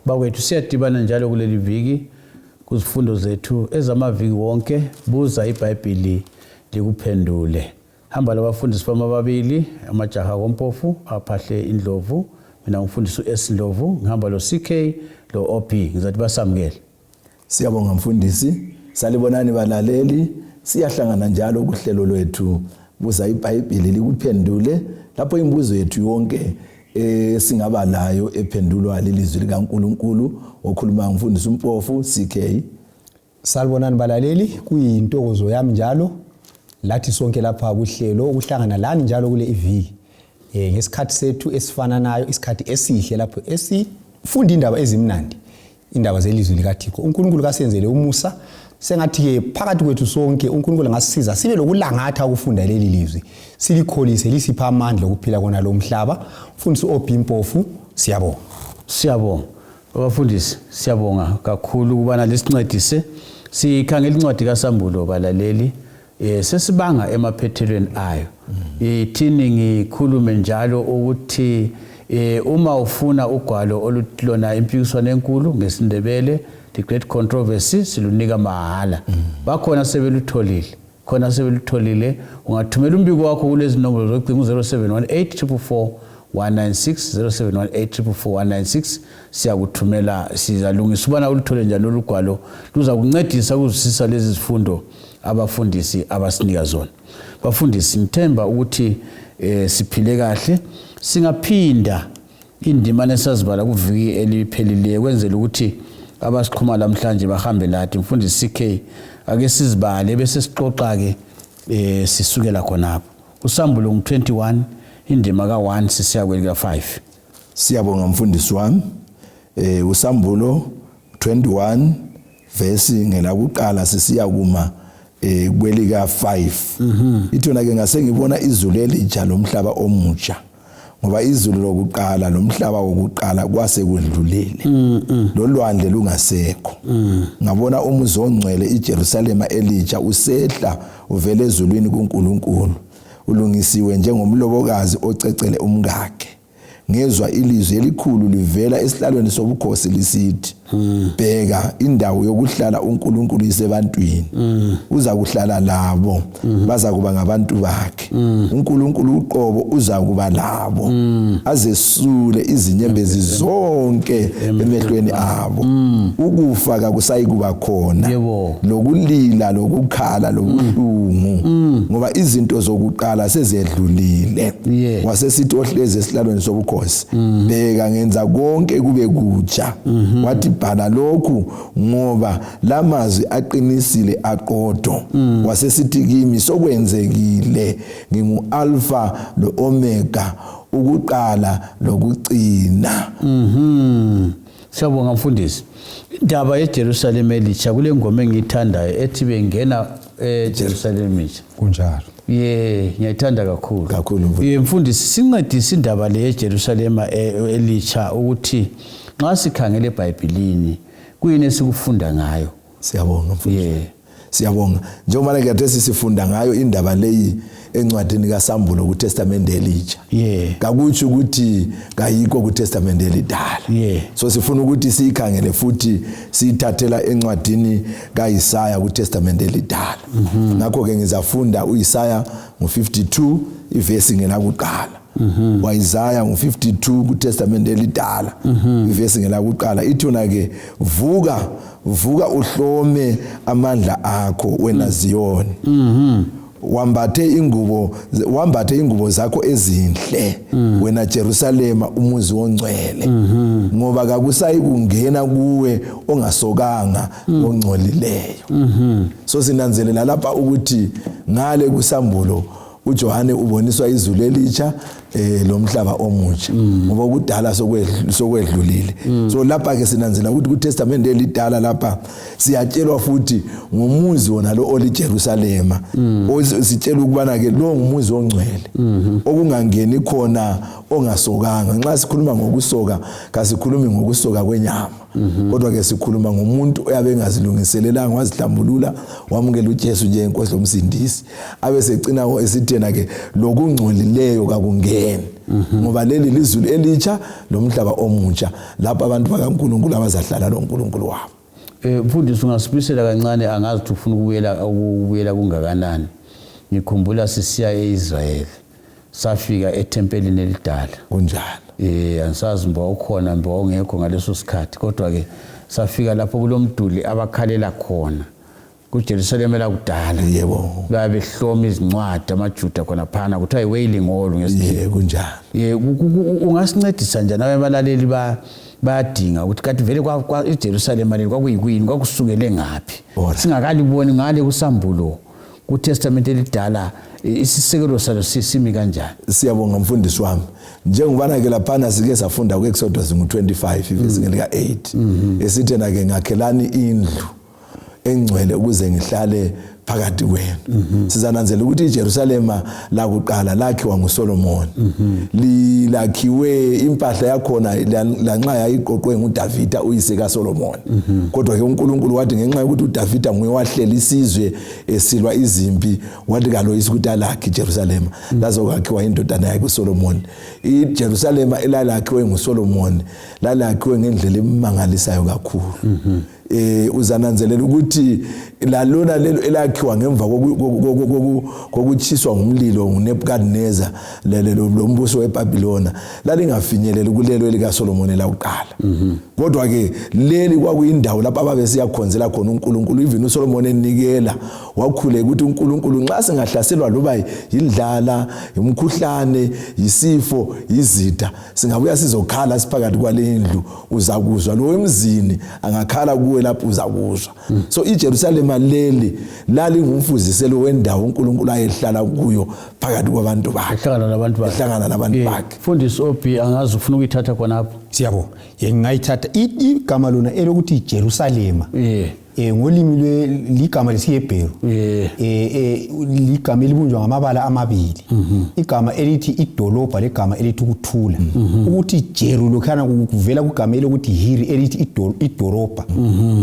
Bakwethu siyadibana njalo kuleli viki kuzifundo zethu ezamaviki wonke buza iBhayibheli likuphendule. Hamba labafundisi bamababili amajaha kompofu aphahle indlovu, mina ngumfundisi uS Ndlovu, ngihamba lo CK lo OP, ngizathi basamukele. Siyabonga mfundisi, salibonani balaleli, siyahlangana njalo kuhlelo lwethu buza iBhayibheli likuphendule lapho imibuzo yethu yonke singaba layo ephendulwa lilizwi likaNkulunkulu. Okhuluma ngumfundisi umpofu CK. Salibonani balaleli, kuyintokozo yami njalo lathi sonke lapha kuhlelo ukuhlangana lani njalo kule iviki ngesikhathi sethu esifana nayo, isikhathi esihle lapho esifunda indaba ezimnandi, indaba zelizwi likaThixo. uNkulunkulu kasenzele umusa, sengathi ke phakathi kwethu sonke uNkulunkulu ngasisiza sibe lokulangatha ukufunda leli lizwi, silikholise lisipha amandla okuphila kona lo mhlaba. Mfundisi OP Mpofu, siyabonga. Siyabonga abafundisi, siyabonga kakhulu kubana lisincedise. Sikhangela incwadi kaSambulo balaleli, sesibanga emaphethelweni ayo. Ithini ngikhulume njalo ukuthi uma ufuna ugwalo oluhlona impikiswano enkulu ngesindebele, the great controversy, silunika mahala. Bakhona sebelutholile. Khona sebelutholile, ungathumela umbiko wakho kulezi nombolo zocingo 0718 196 0718 siyakuthumela, sizalungisa ubana uluthole njalo olugwalo luza kuncedisa ukuzwisisa lezi zifundo abafundisi abasinika zona. Bafundisi, ngithemba ukuthi siphile kahle, singaphinda indima nesazibala kuviki eliphelileyo kwenzela ukuthi abasikhuma namhlanje bahambe lathi. Mfundisi CK, ake sizibale bese sixoxa ke sisukela khonapho. uSambulo 21 indima ka1 sisiya kwelika 5. Siyabonga mfundisi wami. uSambulo 21 verse ngelakuqala sisiya kuma kwelika 5. Ithona ke ngase ngibona izulu elitsha lomhlaba omutsha, ngoba izulu lokuqala lomhlaba wokuqala kwase kudlulile, lolwandle lungasekho. Ngabona umuzi ongcwele iJerusalema elitsha usehla uvele ezulwini kuNkulunkulu, ulungisiwe njengomlobokazi ocecele umkakhe. Ngezwa ilizwi elikhulu livela esihlalweni sobukhosi lisithi, bheka indawo yokuhlala uNkulunkulu isebantwini, uza kuhlala labo, baza kuba ngabantu bakhe. uNkulunkulu uqobo uza kuba labo, azesule izinyembezi zonke emehlweni abo. Ukufa akusayi kuba khona, lokulila lokukhala lobuhlungu, ngoba izinto zokuqala sezedlulile. Wasesithi ohlezi esihlalweni sobukhosi, bheka ngenza konke kube kutsha. Wathi bhala lokhu ngoba lamazwi aqinisile aqotho. Wasesithi kimi sokwenzekile, ngingu-Alpha lo-Omega, ukuqala lokugcina. Siyabonga mfundisi. Indaba yeJerusalem elitsha kule ngoma engiyithandayo ethi bengena eJerusalem elitsha. Kunjalo. Ngiyayithanda kakhulu. Mfundisi, sincedise indaba le yeJerusalem elitsha ukuthi nxa sikhangele eBhayibhelini kuyini esikufunda ngayo. Siyabonga mfundisi. Siyabonga. Njengoba kade sifunda ngayo indaba leyi encwadini kaSambulo kuTestament elitsha. Kakutsho ukuthi kayikho kuTestament elidala. So sifuna ukuthi siyikhangele futhi siyithathela encwadini kaIsaya kuTestament elidala. Ngakho ke ngizafunda uIsaya ngo52 ivesi ngelakuqala. WaIsaya ngo52 kuTestament elidala ivesi ngelakuqala. Ithuna ke vuka uhlome amandla akho wena Ziyoni. Wambathe ingubo zakho ezinhle wena Jerusalema umuzi ongcwele, ngoba kakusayi kungena kuwe ongasokanga ongcolileyo. So sinanzelela lapha ukuthi ngale kuSambulo uJohane uboniswa izulu elitsha lomhlaba omutsha, ngoba kudala sokwedlulile. So lapha ke sinanzela ukuthi kuTestament elidala lapha siyatshelwa futhi ngomuzi wona lo oliJerusalema. Sitshela ukubana ke lo ngumuzi ongcwele okungangeni khona ongasokanga. Nxa sikhuluma ngokusoka kasikhulumi ngokusoka kwenyama, kodwa ke sikhuluma ngomuntu oyabe engazilungiselelanga wazihlambulula wamukela uJesu njengenkosi lomsindisi, abe secina esithena ke lokungcolileyo kakungeni. again ngoba leli lizulu elitsha lomhlaba omutsha lapho abantu bakaNkulunkulu abazahlala loNkulunkulu wabo. Mfundisi ungasibisela kancane angazi ukuthi ufuna ukubuyela kungakanani. Ngikhumbula sisiya eIsrael safika etempelini elidala kunjalo. Angisazi mba ukhona mba ongekho ngaleso sikhathi kodwa ke safika lapho kulomduli abakhalela khona kuJerusalem lakudala. Yebo. Babehloma izincwadi amaJuda khona phana kuthiwa iWailing Hall ngesizwe kunjalo. Ungasincedisa njani abalaleli bayadinga ukuthi kanti vele iJerusalem leli kwakuyini kwakusukele ngaphi singakaliboni ngale kusambulo kuTestament elidala isisekelo salo sisimi kanjani? Siyabonga mfundisi wami. Njengobana ke laphana sike safunda kuExodus 25 ivesi lika 8 esithena ke ngakhelani indlu engcwele ukuze ngihlale phakathi kwenu. Sizananzela ukuthi iJerusalem lakuqala lakhiwa nguSolomon. Lilakhiwe impahla yakhona lanxa yayiqoqwe nguDavida uyise kaSolomon. Kodwa ke uNkulunkulu wathi ngenxa yokuthi uDavida nguye wahlela isizwe esilwa izimpi wathi kaloyisa ukuthi alakhe iJerusalem lazokwakhiwa indodana yakhe uSolomon. iJerusalem elalakhiwe nguSolomon lalakhiwe ngendlela emangalisayo kakhulu. Uzananzelela ukuthi lalona lelo elakhiwa ngemva kokuchiswa ngumlilo nguNebukadnezar lombuso weBabilona lalingafinyelela kulelo elika Solomon lakuqala. Kodwa ke leli kwakuyindawo lapho ababesiyakhonzela khona uNkulunkulu. Even uSolomon enikela wakhule ukuthi uNkulunkulu nxa singahlaselwa loba yindlala umkhuhlane yisifo yizitha singabuya sizokhala siphakathi kwale ndlu uzakuzwa lo emzini angakhala kuwe lapho uzakuzwa. So iJerusalem leli lalingumfuziselo wendawo uNkulunkulu ayehlala kuyo phakathi kwabantu bakhe. Ehlangana nabantu bakhe. Mfundisi Obi angazi ufuna ukuyithatha khona lapho. Siyabonga. Ngingayithatha igama lona elokuthi Jerusalem. Ngolimi ligama lesiHebheru. Ligama elibunjwa ngamabala amabili. Igama elithi idolobha legama elithi ukuthula. Ukuthi Jeru lokhana kuvela kugama elokuthi hiri elithi idolobha.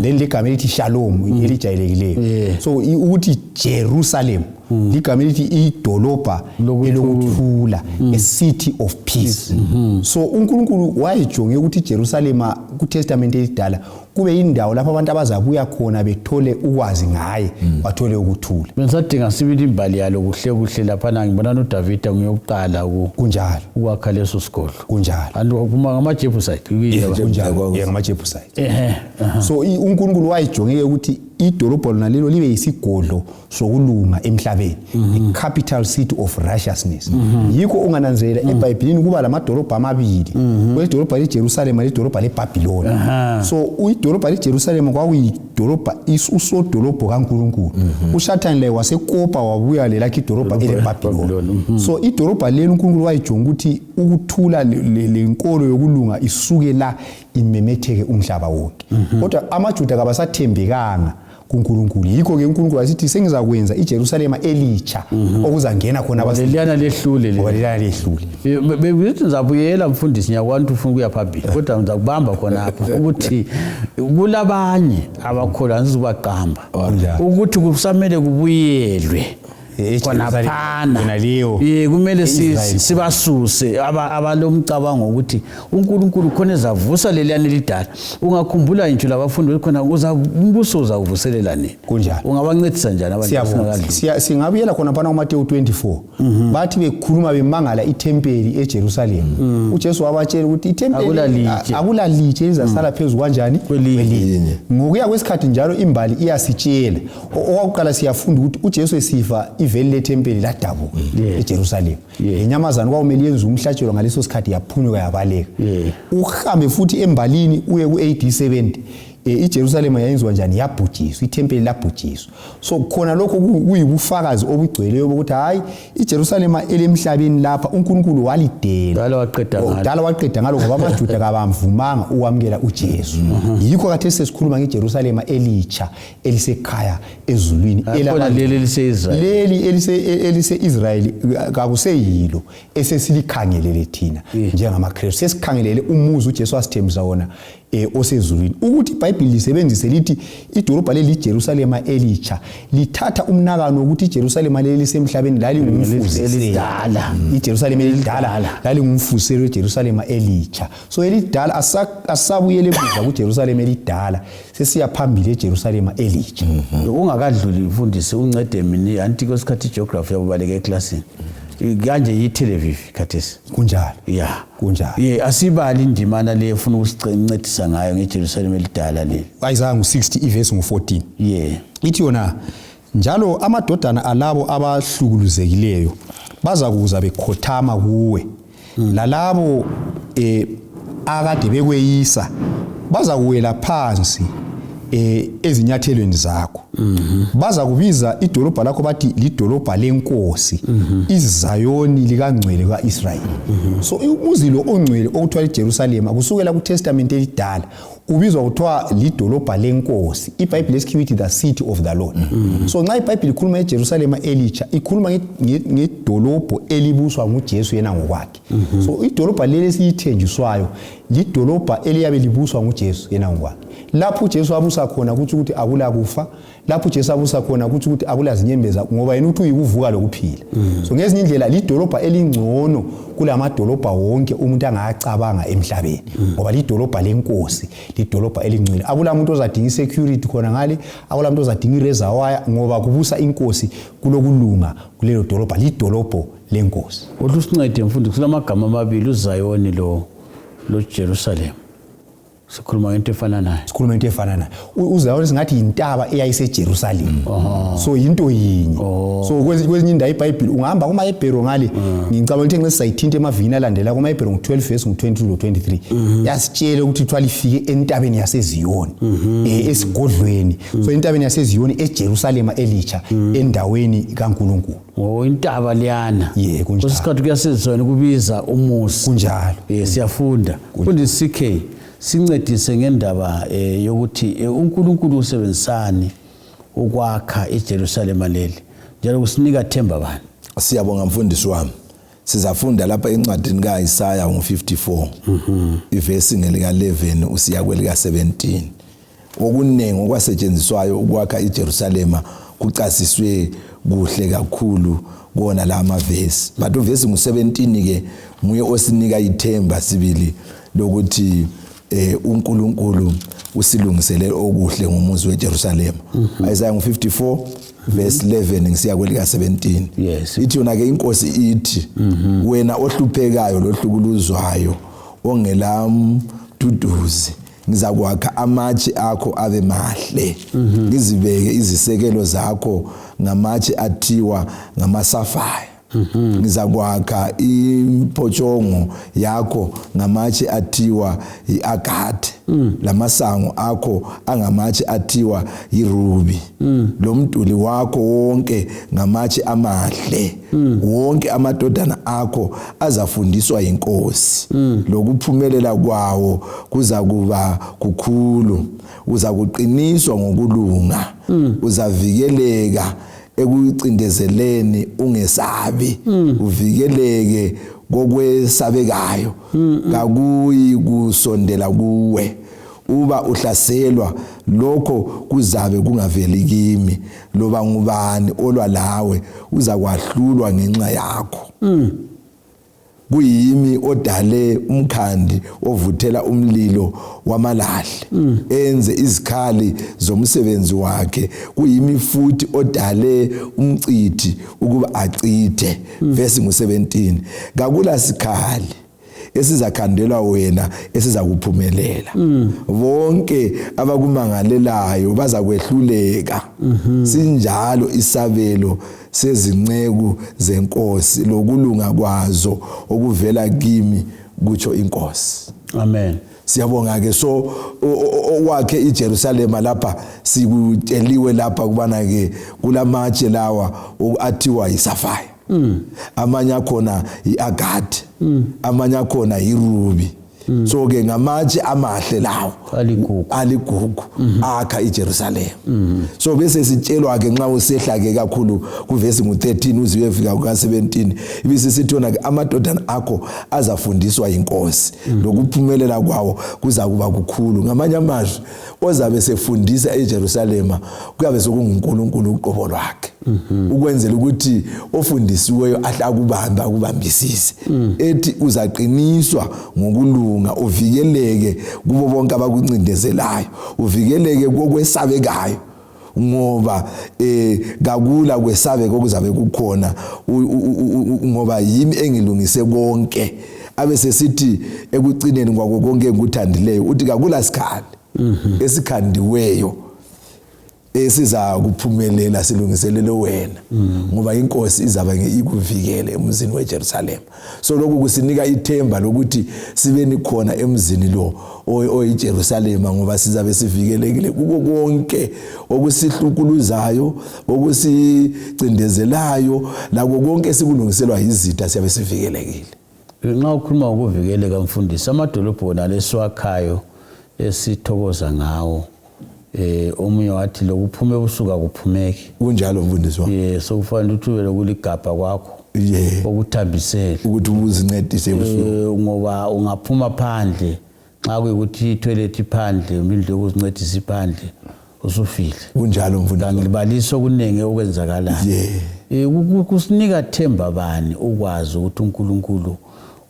Then legama elithi shalom elijayelekileyo. So ukuthi Jerusalem ligama elithi idolobha elokuthula, a city of peace. So uNkulunkulu wayijonge ukuthi Jerusalem kuTestament elidala kube indawo lapho abantu abazabuya khona bethole ukwazi ngaye bathole ukuthula. Bengisadinga sibili imbali yalo kuhle lapha ngibona uDavida nguyokuqala kunjalo ukwakha leso sikolo kunjalo kuma ngamaJebusite kunjalo ngamaJebusite. So uNkulunkulu wayijonge ukuthi idolobho lona lelo libe yisigodlo sokulunga emhlabeni, the capital city of righteousness. Yikho ungananzela eBhayibhelini kuba lamadolobha amabili, kwedolobha leJerusalem ledolobha leBhabhiloni. So idolobha leJerusalem kwakuyidolobha usodolobho kaNkulunkulu. uSathane le wasekopa wabuya lelakhe idolobha leBhabhiloni. So idolobha lelo uNkulunkulu wayijonga ukuthi ukuthula lenkolo yokulunga isuke la imemetheke umhlaba wonke. Kodwa amaJuda kabasathembekanga kuNkulunkulu. Yikho ke uNkulunkulu wasithi sengizakwenza iJerusalem elitsha okuzangena khona abaseliyana lehlule bebithi ngizabuyela mfundisi nyakwantu ufuna ukuya phambili kodwa ngizakubamba khona apha ukuthi kulabanye abakholwa ngizobaqamba ukuthi kusamele kubuyelwe khona phana kumele sibasuse abalomcabango ukuthi uNkulunkulu khona ezavusa leliyana elidala. Ungakhumbula intshu labafundi khona umbuso uzakuvuselela nini kunjalo ungabancedisa njani abantu? Singabuyela khona phana kuMateyu 24 bathi bekhuluma bemangala itempeli eJerusalem. uJesu wabatshela ukuthi itempeli akulalitshe elizasala phezulu kanjani kwelinye. Ngokuya kwesikhathi njalo imbali iyasitshela. Owakuqala siyafunda ukuthi uJesu esifa iveli letempeli ladabuka eJerusalem. Inyamazana kwawumele yenze umhlatshelo ngaleso sikhathi yaphunyuka yabaleka. Uhambe futhi embalini uye ku-AD 70 iJerusalem yayenziwa njani? Yabhujiswa, itempeli labhujiswa. So khona lokho kuyibufakazi obugcweleyo ukuthi hayi iJerusalem elemhlabeni lapha uNkulunkulu walidela dala waqeda ngalo ngoba amaJuda kabamvumanga ukwamukela uJesu. Yikho kade sesikhuluma ngeJerusalem elitsha elisekhaya ezulwini leli elise-Israyeli kakuseyilo esesilekhangelele thina njengamaKristu. Sesikhangelele umuzi uJesu asithembisa wona osezulwini ukuthi iBhayibheli lisebenzise lithi idolobha leli Jerusalema elitsha lithatha umnakano ukuthi iJerusalema leli lisemhlabeni elidala iJerusalema elidala lalingumfuselo weJerusalema elitsha so elidala asabuyele emuva kuJerusalema elidala sesiya phambili eJerusalema elitsha ungakadluli mfundisi uncede mina anti kwesikhathi geography yakubaleka eclassini kanje yitelevivi khathesi kunjalo kunjalo asibali indimana le ufuna ukusincedisa ngayo ngeJerusalem elidala le Isaiah 60 ivesi 14 ithi yona njalo amadodana alabo abahlukuluzekileyo bazakuza bekhothama kuwe lalabo akade bekweyisa bazakuwela phansi ezinyathelweni zakho baza kubiza idolobha lakho bathi lidolobha lenkosi izayoni likangcwele kaIsrayeli so umuzilo ongcwele okuthiwa iJerusalem kusukela kuTestament elidala ubizwa kuthiwa lidolobha lenkosi iBhayibheli esithi the city of the Lord so nxa iBhayibheli ikhuluma ngeJerusalem elitsha ikhuluma ngedolobho elibuswa nguJesu yena ngokwakhe so idolobha leli esiyithenjiswayo lidolobha eliyabe libuswa nguJesu yena ngokwakhe lapho uJesu abusa khona ukuthi akula kufa lapho uJesu abusa khona ukuthi akula zinyembeza ngoba yena uthi uyikuvuka lokuphila so ngezinye indlela lidolobha elingcono kulamadolobha wonke umuntu angacabanga emhlabeni ngoba lidolobha lenkosi lidolobha elingcwele akula umuntu ozadinga security khona ngale akula umuntu ozadinga ireservoir ngoba kubusa inkosi kulokulunga kulelo dolobha lidolobho lenkosi usincede mfundisi kulamagama amabili uZayoni lo Jerusalem sikhuluma into efana nayo uzayoni singathi intaba eyayiseJerusalem so into yinye so kwezinye indawo iBhayibheli ungahamba kumaHebheru ngale ngicabanga ukuthi ngesayithinta emavini alandela kumaHebheru 12 verse 22 lo 23 yasitshela ukuthi thwala ifike entabeni yaseZiyoni esigodlweni so entabeni yaseZiyoni eJerusalem elitsha endaweni kaNkulunkulu intaba liyana kunjalo kusikhathi kuyasezizwana kubiza umusi kunjalo siyafunda mfundisi CK sincedise ngendaba yokuthi uNkulunkulu usebenzisani ukwakha iJerusalem leli njalo kusinika themba bani siyabonga mfundisi wami sizafunda lapha encwadini kaIsaiah 54 ivesi ngelika 11 usiya kwelika 17 okunengi okwasetshenziswayo ukwakha iJerusalem kucasiswe kuhle kakhulu kona la mavesi but uvesi ngu17 ke muye osinika ithemba sibili lokuthi uNkulunkulu usilungisele okuhle ngomuzi weJerusalem Isaiah 54 verse 11 ngisiya kwelika 17 ithi yona ke inkosi ithi wena ohluphekayo lohlukuluzwayo ongelamduduzi ngizakwakha amatshe akho abe mahle ngizibeke izisekelo zakho ngamatshe athiwa ngamasafaya ngizakwakha impotsongo yakho ngamatshe athiwa iagate lamasango akho angamatshe athiwa iruby lo mduli wakho wonke ngamatshe amahle wonke amadodana akho azafundiswa inkosi lokuphumelela kwawo kuzakuba kukhulu uzakuqiniswa ngokulunga uzavikeleka ekucindezeleni ungesabi uvikeleke kokwesabekayo kakuyi kusondela kuwe uba uhlaselwa lokho kuzabe kungaveli kimi loba ngubani olwa lawe uzakwahlulwa ngenxa yakho kuyimi odale umkhandi ovuthela umlilo wamalahle enze izikhali zomsebenzi wakhe kuyimi futhi odale umcithi ukuba acithe verse ngu17 kakula sikhali esizakhandelwa wena esizakuphumelela bonke abakumangalelayo bazakwehluleka sinjalo isabelo sezinceku zenkosi lokulunga kwazo okuvela kimi kutsho inkosi amen siyabonga ke so okwakhe iJerusalem lapha sikuteliwe lapha kubana ke kulamatshe lawa athiwa isafaya amanye akhona iagate amanye akhona iruby So ke ngamatshe amahle lawo aligugu akha iJerusalem. So bese sitshelwa ke nxa usehla ke kakhulu kuvesi ngu13 uze uyefika ku17 ibisi sithona ke amadodana akho azafundiswa inkosi lokuphumelela kwawo kuza kuba kukhulu. Ngamanye amazwi ozabe sefundisa eJerusalem kuyabe sokunguNkulunkulu uqobo lwakhe ukwenzela ukuthi ofundisiweyo ahla kubamba akubambisise ethi uzaqiniswa ngokulunga uvikeleke kubo bonke abakuncindezelayo uvikeleke kokwesabekayo ngoba kakula kwesabeka okuzabe kukhona ngoba yimi engilungise konke abese sithi ekucineni kwako konke engikuthandileyo uthi kakula sikhali esikhandiweyo esiza kuphumelela silungiselele wena ngoba inkosi izaba ikuvikele emzini weJerusalem. So lokhu kusinika ithemba lokuthi sibeni khona emzini lo oyiJerusalem ngoba sizabe sivikelekile kuko konke okusihlukuluzayo okusigcindezelayo lakho konke esikulungiselwa izitha siyabe sivikelekile. Nxa ukhuluma ngokuvikeleka mfundisi amadolobho wona lesiwakhayo esithokoza ngawo omunye wathi lokuphume ubusuka kuphumeke kunjalo mfundisi wami sokufanele ukuthi ube lokuligabha kwakho okuthambisela ukuthi uzincedise ebusuku ngoba ungaphuma phandle nxa kuyikuthi itoilet phandle umindlu yokuzincedisa iphandle usufile kunjalo mfundisi ngilibalisa okunenge okwenzakalayo kusinika themba bani ukwazi ukuthi uNkulunkulu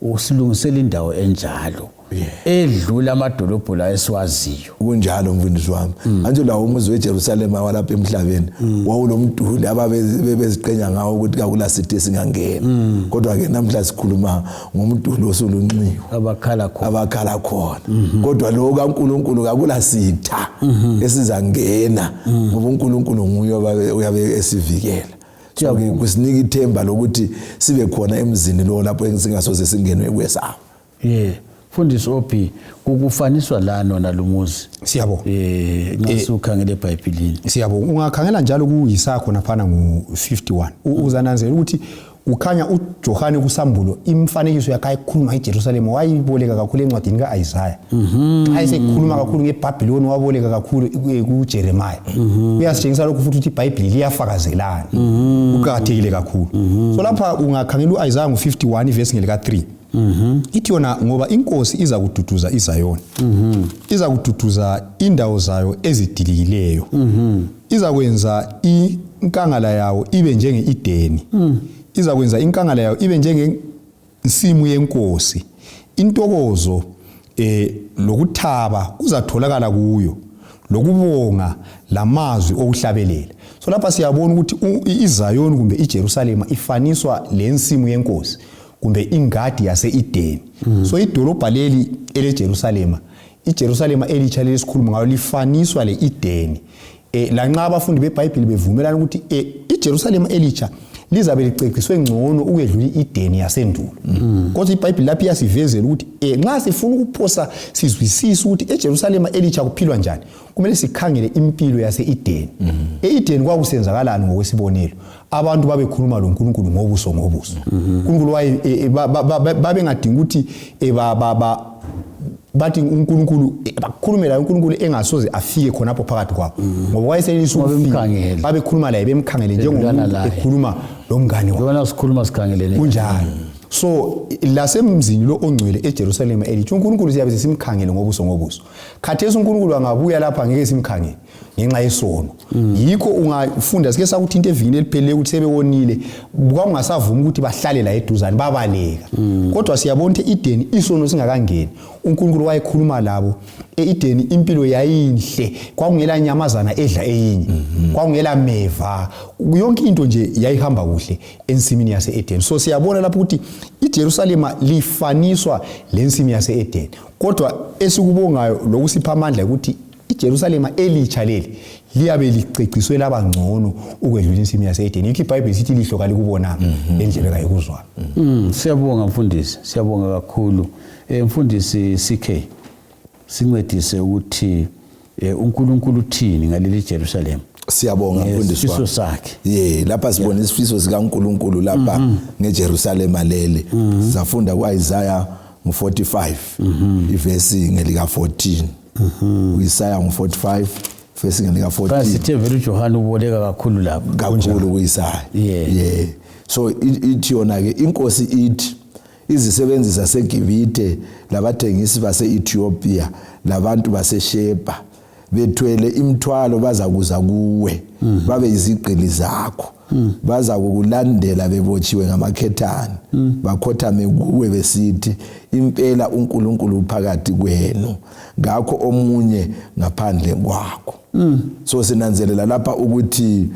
usilungisela indawo enjalo edlula amadolobho la esiwaziyo kunjalo mfundisi wami manje lawo umuzi weJerusalem walapha emhlabeni wawulomduli ababeziqenya ngawo ukuthi kakula sithi singangena kodwa ke namhla sikhuluma ngomduli osulunxiwe abakhala khona kodwa lo kaNkulunkulu kakula sitha esizangena ngoba uNkulunkulu nguye uyabe esivikela. So kusinika ithemba lokuthi sibe khona emzini lo lapho singasoze singenwe kwesaba. Mfundisi Ophi kukufaniswa lana nalumuzi siyabo ngasukhangela eBhayibhelini siyabo ungakhangela njalo kuYisaya khona phana ngo51 uzananzela ukuthi ukhanya uJohane kusambulo imfanekiso yakhe ayikhuluma eJerusalem wayiboleka kakhulu encwadini kaIsaiah ayisekhuluma kakhulu ngeBhabhiloni waboleka kakhulu kuJeremiah uyasitshengisa lokhu futhi ukuthi iBhayibheli liyafakazelana uqhakathekile kakhulu. So lapha ungakhangela uIsaiah ngo51 verse ngelika 3 ithi yona ngoba inkosi iza kududuza iZayoni iza kududuza indawo zayo ezidilikileyo iza kwenza inkangala yawo ibe njengeEdeni iza kwenza inkangala yawo ibe njengensimu yenkosi intokozo lokuthaba kuzatholakala kuyo lokubonga lamazwi okuhlabelela. So lapha siyabona ukuthi iZayoni kumbe iJerusalem ifaniswa lensimu yenkosi kumbe ingadi yaseEdeni. So idolobha leli eleJerusalem iJerusalem elitsha lesikhuluma ngayo lifaniswa leEdeni. Lanxa abafundi beBhayibheli bevumelana ukuthi iJerusalem elitsha lizabe liceciswe ngcono ukwedlula iEdeni yasendulo. Kodwa iBhayibheli lapha iyasivezela ukuthi nxa sifuna ukuphosa sizwisise ukuthi eJerusalem elitsha kuphilwa njani kumele sikhangele impilo yaseEdeni. eEdeni kwakusenzakalani ngokwesibonelo abantu babekhuluma loNkulunkulu ngobuso uNkulunkulu babengadingi ukuthi bathi uNkulunkulu bakhulumela uNkulunkulu engasoze afike khonapho phakathi kwabo ngoba wayeselisuka babekhuluma laye bemkhangele njengomuntu ekhuluma lomngane wakhe yona sikhuluma sikhangelene kunjalo. So lasemzini lo ongcwele eJerusalem elithi uNkulunkulu siyabe simkhangele ngobuso khathesi uNkulunkulu angabuya lapha ngeke simkhangele ngenxa yesono. Yikho ungafunda sike sakuthi into evikini eliphelele ukuthi sebewonile kwakungasavuma ukuthi bahlale la eduzane babaleka. Kodwa siyabona ukuthi eEdeni isono singakangeni uNkulunkulu wayekhuluma labo eEdeni impilo yayinhle kwakungela nyamazana edla eyinye kwakungela meva yonke into nje yayihamba kuhle ensimini yaseEdeni. So siyabona lapho ukuthi iJerusalem lifaniswa lensimi yaseEdeni kodwa esikubongayo lokusipha amandla ukuthi iJerusalem elitsha leli liyabe liceciswe laba ngcono ukwedlula insimi yaseEdeni. Yikho iBhayibheli sithi lihlo kalikubonanga endlebe kayikuzwa. Siyabonga mfundisi siyabonga kakhulu. Mfundisi CK sincedise ukuthi uNkulunkulu uthini ngaleli Jerusalem. Siyabonga mfundisi isifiso sakhe lapha sibona isifiso sikaNkulunkulu lapha ngeJerusalem leli safunda kuIsaiah ngu45 ivesi ngelika 14 uIsaya ngu45 ivesi ngelika 14 Kasithe vele uJohane uboleka kakhulu lapho kakhulu kuIsaya yeah so ithi yona ke inkosi ithi izisebenzi zaseGibhithe labathengisi baseEthiopia labantu baseSheba bethwele imithwalo bazakuza kuwe babe izigqili zakho baza kukulandela bebotshiwe ngamakhethani bakhothame kuwe besithi impela uNkulunkulu phakathi kwenu ngakho omunye ngaphandle kwakho so sinanzelela lapha ukuthi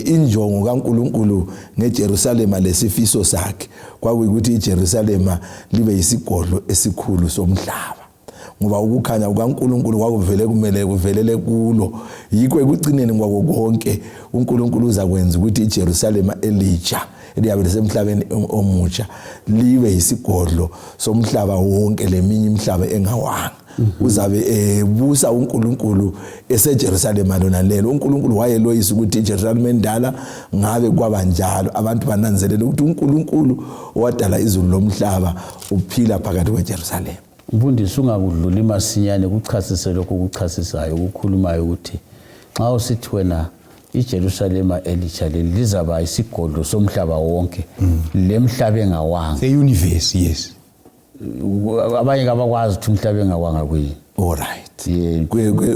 injongo kaNkulunkulu ngeJerusalema lesifiso sakhe kwakuyikuthi iJerusalema libe yisigodlo esikhulu somhlaba ngoba ukukhanya kukaNkulunkulu kwakuvele kumele kuvelele kulo yikho ekucineni kwako konke uNkulunkulu uzakwenza ukuthi iJerusalema elitsha eliyabe lisemhlabeni omutsha libe yisigodlo somhlaba wonke leminye imihlaba engawanga uzabe ebusa uNkulunkulu eseJerusalema lona lelo uNkulunkulu wayeloyisa ukuthi iJerusalema endala ngabe kwabanjalo abantu bananzelela ukuthi uNkulunkulu owadala izulu lomhlaba uphila phakathi kweJerusalema. Mfundisi ungakudlula masinyane kuchasise lokho kuchasisayo ukukhulumayo ukuthi xa usithi wena iJerusalema elitsha lizaba isigodlo somhlaba wonke lemhlaba engawanga seuniverse yes abanye abakwazi ukuthi umhlaba engawanga kuyi alright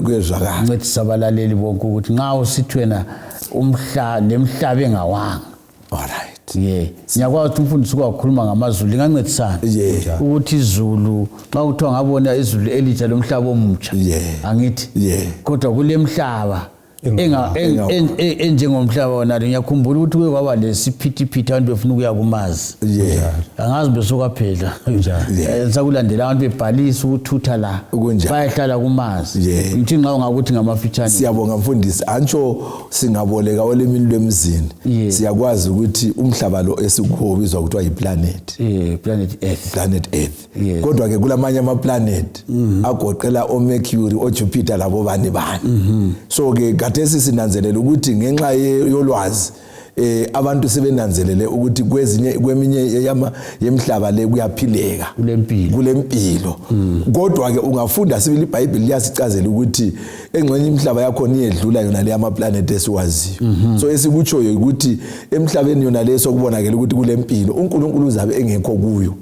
kwezwakala ncedisa abalaleli bonke ukuthi nxa usithi wena lemhlaba engawanga alright ngiyakwazi ukuthi umfundisi kwakhuluma ngamazulu lingancedisana ukuthi izulu xa kuthiwa ngabona izulu elitsha lomhlaba omutsha angithi kodwa kulemhlaba enjengomhlaba wona ngiyakhumbula ukuthi kuye kwaba lesiphithiphithi abantu befuna ukuya kumazi angazi besokwaphela sakulandela abantu bebhalisa ukuthutha la bayahlala kumazi ngithi nxa ungakuthi ngamafitshane siyabonga mfundisi antsho singaboleka olemini lwemzini siyakwazi ukuthi umhlaba lo esikuwo bizwa kuthiwa yiplanet planet earth kodwa ke kulamanye amaplanet agoqela oMercury oJupiter labo bani so ke kathesi sinanzelela ukuthi ngenxa yolwazi abantu sebenanzelele ukuthi kweminye yemhlaba le kuyaphileka kulempilo kodwa ke ungafunda sibili iBhayibheli liyasicazela ukuthi engxenye imhlaba yakho niyedlula yona le amaplanet esiwaziyo so esikutshoyo ukuthi emhlabeni yona leso kubonakala ukuthi kulempilo uNkulunkulu uzabe engekho kuyo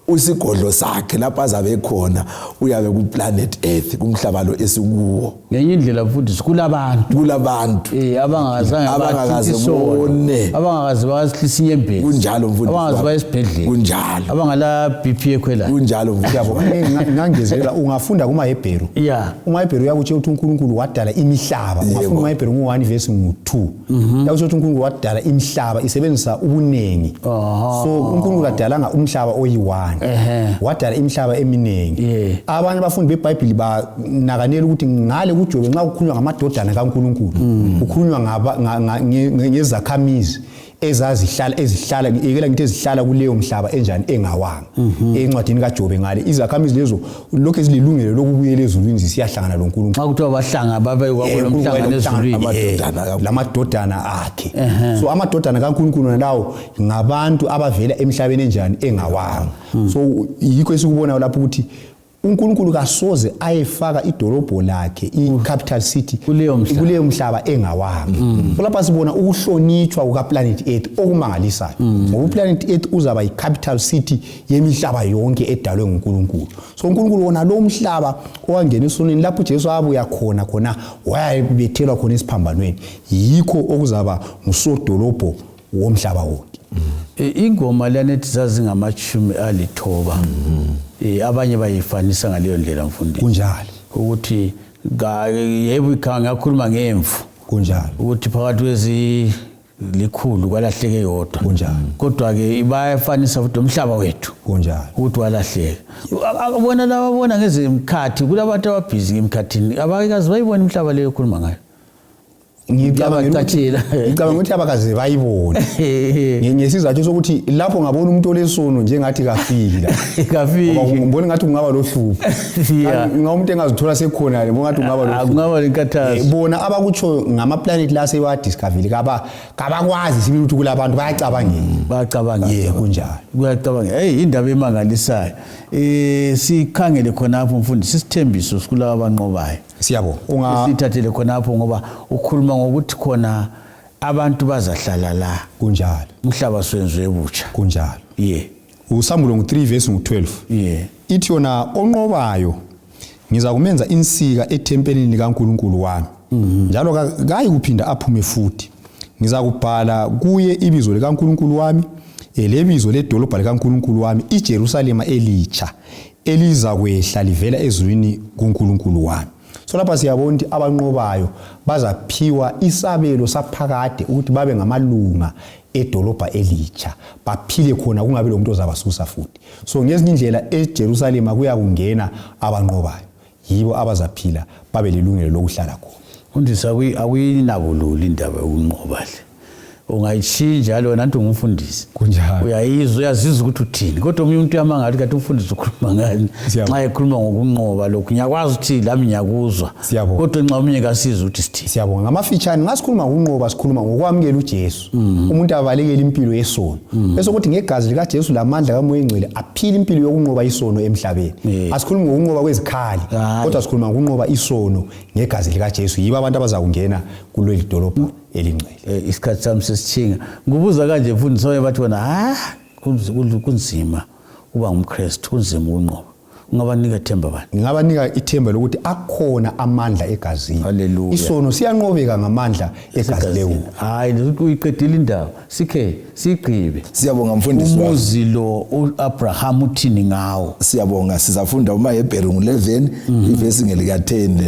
usigodlo sakhe lapha azabe khona uyabe ku planet earth kumhlaba lo esikuwo ngenye indlela futhi kulabantu abangakaze basihlisa inyembezi kunjalo mfundisi abangaze bayesibhedlela kunjalo abangala BP ekhwela kunjalo mfundisi ngangezela ungafunda kumaHebheru umaHebheru yakuthi uNkulunkulu wadala imihlaba ungafunda umaHebheru ngo1 verse 2 yakuthi uNkulunkulu wadala imihlaba isebenzisa ubunengi so uNkulunkulu adalanga umhlaba oyi1 wadala imihlaba eminingi abanye abafundi beBhayibheli banakanela ukuthi ngale kuJobe nxa kukhulunywa ngamadodana kaNkulunkulu kukhulunywa ngezakhamizi ezihlala ikela ngithi ezihlala kuleyo mhlaba enjani engawanga encwadini kaJobe ngale izakhamizi lezo lokho ezililungelo lokubuyela ezulwini zisiyahlangana loNkulunkulu xa kuthiwa bahlanga babe kwakulomhlangano ezulwini lamadodana akhe so amadodana kaNkulunkulu nalawo ngabantu abavela emhlabeni enjani engawanga so yikho esikubona lapho ukuthi uNkulunkulu kasoze ayefaka idolobho lakhe icapital city kuleyo mhlaba engawanga lapha sibona ukuhlonitshwa kukaplanet earth okumangalisayo ngoba uplanet earth uzaba icapital city yemihlaba yonke edalwe nguNkulunkulu so uNkulunkulu wona lo mhlaba owangena esonweni lapho uJesu abuya khona wayebethelwa khona esiphambanweni yikho okuzaba ngusodolobho womhlaba wonke ingoma lanethi zazingamachumi alithoba abanye bayifanisa ngaleyo ndlela mfundisi kunjalo ukuthi yebo ngakhuluma ngemvu kunjalo ukuthi phakathi kwezilikhulu kwalahleke yodwa kunjalo kodwa ke bayafanisa futhi umhlaba wethu kunjalo ukuthi walahleka abona laba bona ngezemkhathi kulabantu ababhizi ngemkhathini abakazi bayibona umhlaba leyo ekhuluma ngayo ngicabanga ukuthi abakaze bayibone ngesizathu sokuthi lapho ngabona umuntu olesono njengathi kafiki ngoba ngibona ngathi kungaba lohlupho ngomuntu engazithola sekhona ngathi kungaba lenkathazo bona abakutsho ngamaplanet la sewadiscover kabakwazi sibili ukuthi kulabantu bayacabangela kunjalo kuyacabangela indaba emangalisayo sikhangele khonapho mfundisi isithembiso sikulabo abanqobayo. Siyabonga. Sithathele khonapho ngoba ukhuluma ngokuthi khona abantu bazahlala la kunjalo. Umhlaba swenziwe ebutsha. Kunjalo. Usambulo 3 verse 12. Ithi yona onqobayo ngiza kumenza insika ethempelini likaNkulunkulu wami. Njalo akayi kuphinda aphume futhi. Ngiza kubhala kuye ibizo likaNkulunkulu wami, lebizo ledolobha likaNkulunkulu wami, iJerusalema elitsha, eliza kwehla livela ezulwini kuNkulunkulu wami. So lapha siyabona ukuthi abanqobayo bazaphiwa isabelo saphakade ukuthi babe ngamalunga edolobha elitsha, baphile khona kungabe lo muntu ozabasusa futhi. So ngezinye indlela eJerusalema kuya kungena abanqobayo, yibo abazaphila babe lelungelo lokuhlala khona. Mfundisi akuyinabululi indaba yokunqoba le. Ungayitshintsha njalo nanti ungumfundisi. Kunjalo. Uyazizwa ukuthi uthini. Kodwa umuntu uyamangala kathi umfundisi ukhuluma ngani. Nxa ekhuluma ngokunqoba lokhu ngiyakwazi ukuthi lami ngiyakuzwa. Kodwa nxa umunye kasizwe ukuthi sithini. Siyabonga. Ngamafitshane ngasikhuluma ngokunqoba sikhuluma ngokwamukela uJesu. Umuntu abalekele impilo yesono. Bese ukuthi ngegazi lika Jesu lamandla kaMoya Engcwele aphila impilo yokunqoba isono emhlabeni. Asikhulumi ngokunqoba kwezikhali, kodwa sikhuluma ngokunqoba isono ngegazi lika Jesu. Yibo abantu abazakungena kuleli dolobha elingcwele. Isikhathi sami sesithinga ngubuza kanje mfundisi waye bathi wona kunzima uba ngumKristu, kunzima ukunqoba. Ungabanika ithemba bani? Ngingabanika ithemba lokuthi akhona amandla egazini. Haleluya. Isono siyanqobeka ngamandla egazini. Hayi uyiqedile indaba. Sigqibe. Siyabonga mfundisi wami. Umuzi lo uAbraham uthini ngawo? Siyabonga sizafunda umaHebheru 11 ivesi ngelika 10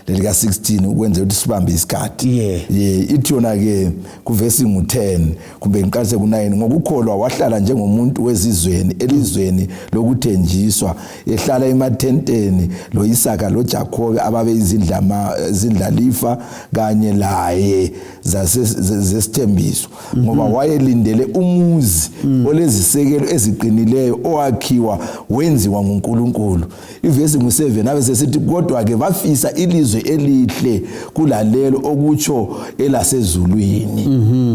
lelika 16 ukwenza ukuthi sibambe isikhathi. Ithi yona ke kuvesi ngu10 kumbe ngiqalise ku9 ngokukholwa wahlala njengomuntu wezizweni elizweni lokuthenjiswa ehlala emathenteni lo Isaka lo Jacob ababe izindlalifa kanye laye zasesithembiso ngoba wayelindele umuzi olezisekelo eziqinileyo owakhiwa wenziwa nguNkulunkulu. Ivesi ngu7 abe sesithi kodwa ke bafisa ilizwe elihle kulalelo okutsho elasezulwini.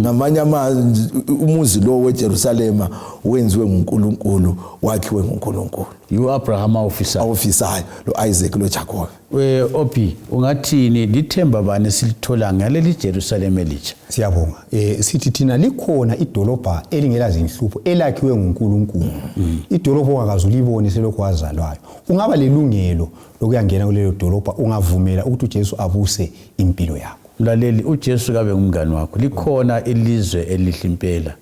Ngamanye amazwi umuzi lo weJerusalema wenziwe nguNkulunkulu, wakhiwe nguNkulunkulu. Abraham awufisayo lo Isaac lo Jacob. Opi ungathini lithemba bani silithola ngaleli Jerusalem elitsha? Siyabonga. Sithi thina likhona idolobha elingela zinhlupho elakhiwe nguNkulunkulu. Idolobha ongakazulibone selokho wazalwayo. Ungaba lelungelo lokuyangena kulelo dolobha, ungavumela ukuthi uJesu abuse impilo yakho. Mlaleli, uJesu kabe ngumngani wakho. Likhona ilizwe elihle impela,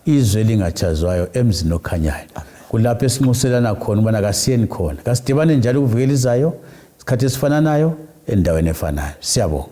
izwe lingachazwayo emzini okhanyayo. Kulapho esinxuselana khona ubana kasiyeni khona. Kasidibane njalo kuvikela izayo isikhathi esifananayo endaweni efanayo. Siyabonga.